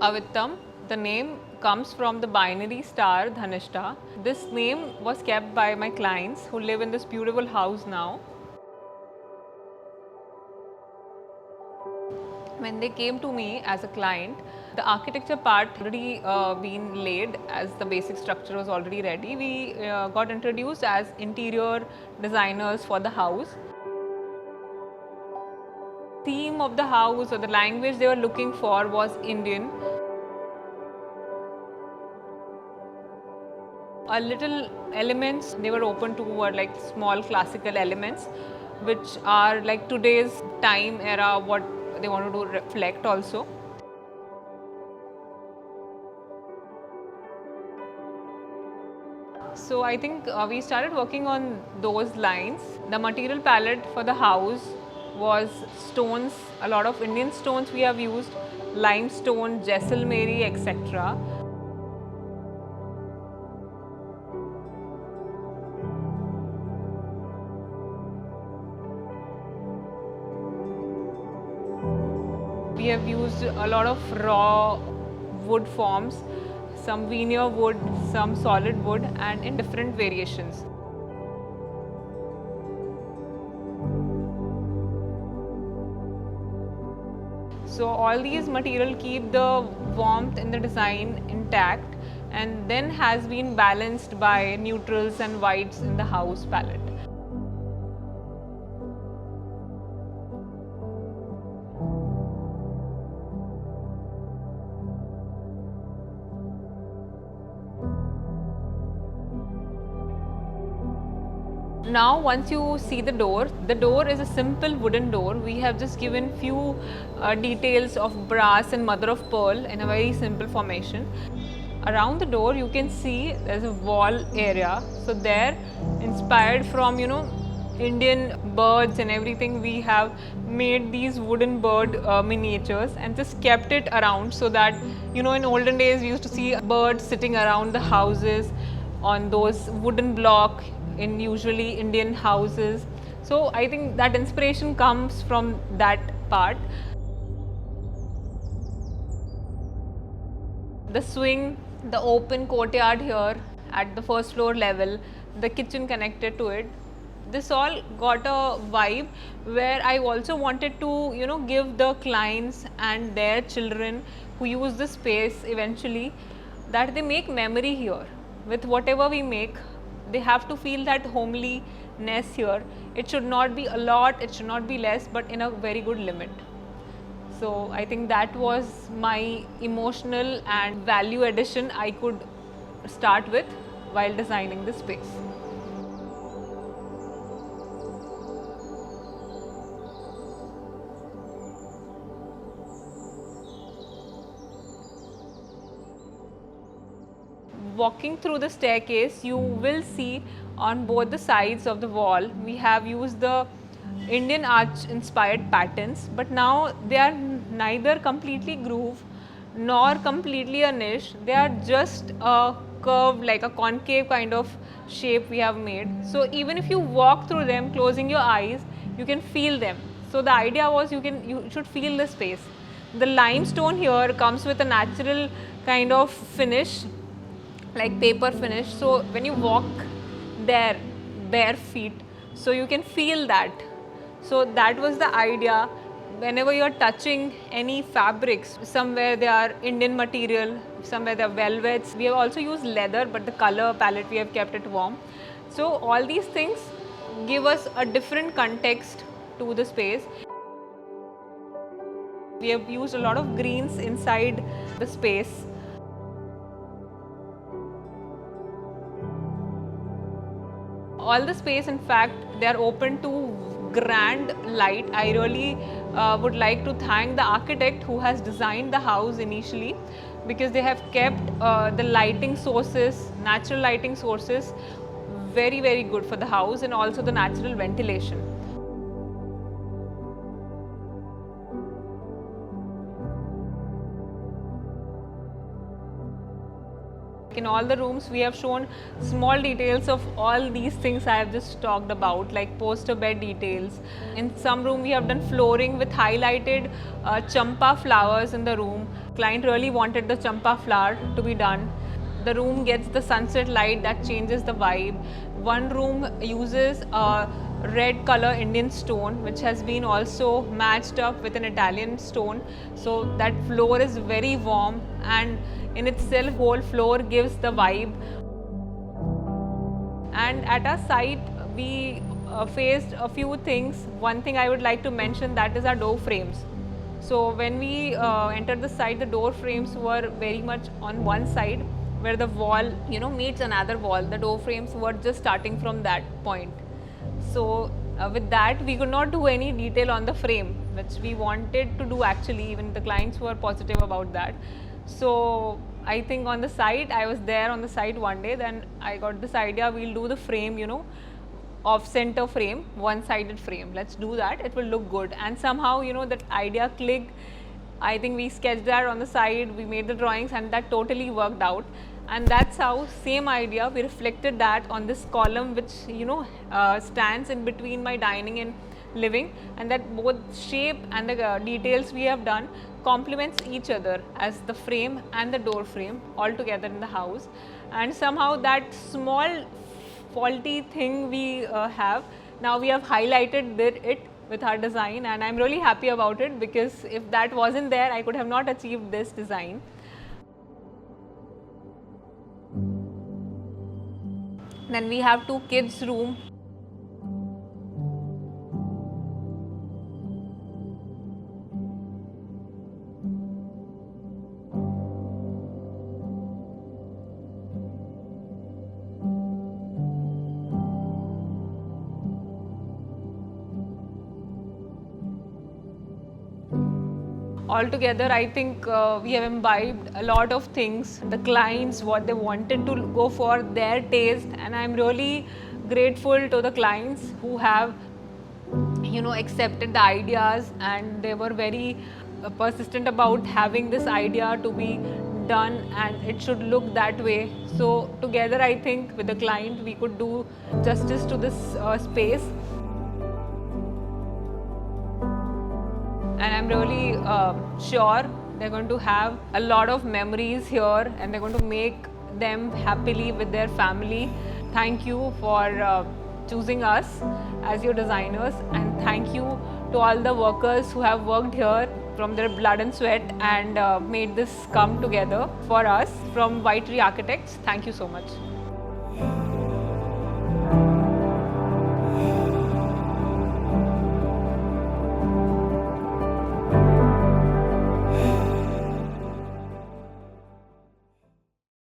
Avittam. The name comes from the binary star Dhanishta. This name was kept by my clients who live in this beautiful house now. When they came to me as a client, the architecture part already been laid, as the basic structure was already ready. We got introduced as interior designers for the house. Theme of the house or the language they were looking for was Indian. A little elements they were open to were like small classical elements, which are like today's time era, what they wanted to reflect also. So I think we started working on those lines. The material palette for the house was stones, a lot of Indian stones we have used, limestone, Jaisalmeri, etc. We have used a lot of raw wood forms, some veneer wood, some solid wood, and in different variations. So all these material keep the warmth in the design intact and then has been balanced by neutrals and whites in the house palette. Now once you see the door is a simple wooden door. We have just given few details of brass and mother of pearl in a very simple formation. Around the door you can see there's a wall area. So there, inspired from Indian birds and everything, we have made these wooden bird miniatures and just kept it around, so that in olden days we used to see birds sitting around the houses on those wooden block in usually Indian houses. So I think that inspiration comes from that part. The swing, the open courtyard here at the first floor level, the kitchen connected to it, this all got a vibe where I also wanted to give the clients and their children who use the space eventually, that they make memory here. With whatever we make, they have to feel that homeliness here. It should not be a lot, it should not be less, but in a very good limit. So I think that was my emotional and value addition I could start with while designing the space. Walking through the staircase, you will see on both the sides of the wall we have used the Indian arch inspired patterns, but now they are neither completely groove nor completely a niche. They are just a curved, like a concave kind of shape we have made. So even if you walk through them closing your eyes, you can feel them. So the idea was you should feel the space. The limestone here comes with a natural kind of finish, like paper finish. So when you walk there bare feet, so you can feel that. So that was the idea. Whenever you are touching any fabrics, somewhere they are Indian material, somewhere they are velvets. We have also used leather, but the color palette we have kept it warm. So all these things give us a different context to the space. We have used a lot of greens inside the space. All the space, in fact, they are open to grand light. I really would like to thank the architect who has designed the house initially, because they have kept the lighting sources, natural lighting sources, very, very good for the house, and also the natural ventilation. In all the rooms, we have shown small details of all these things I have just talked about, like poster bed details. In some room, we have done flooring with highlighted champa flowers in the room. Client really wanted the champa flower to be done. The room gets the sunset light that changes the vibe. One room uses a red color Indian stone, which has been also matched up with an Italian stone. So that floor is very warm, and in itself whole floor gives the vibe. And at our site, we faced a few things. One thing I would like to mention, that is our door frames. So when we entered the site, the door frames were very much on one side, where the wall, meets another wall. The door frames were just starting from that point. So with that, we could not do any detail on the frame, which we wanted to do actually. Even the clients were positive about that. So I think on the site, I was there on the site one day, then I got this idea, we'll do the frame, off center frame, one sided frame. Let's do that, it will look good. And somehow, that idea clicked. I think we sketched that on the side, we made the drawings, and that totally worked out. And that's how, same idea, we reflected that on this column, which stands in between my dining and living, and that both shape and the details we have done complements each other as the frame and the door frame all together in the house. And somehow that small faulty thing we have, now we have highlighted it with our design, and I'm really happy about it, because if that wasn't there, I could have not achieved this design. Then we have two kids' room. Altogether, I think we have imbibed a lot of things. The clients, what they wanted to go for, their taste, and I'm really grateful to the clients who have, accepted the ideas, and they were very persistent about having this idea to be done, and it should look that way. So together, I think with the client, we could do justice to this space. And I'm really sure they're going to have a lot of memories here, and they're going to make them happily with their family. Thank you for choosing us as your designers, and thank you to all the workers who have worked here from their blood and sweat and made this come together for us from White Tree Architects. Thank you so much.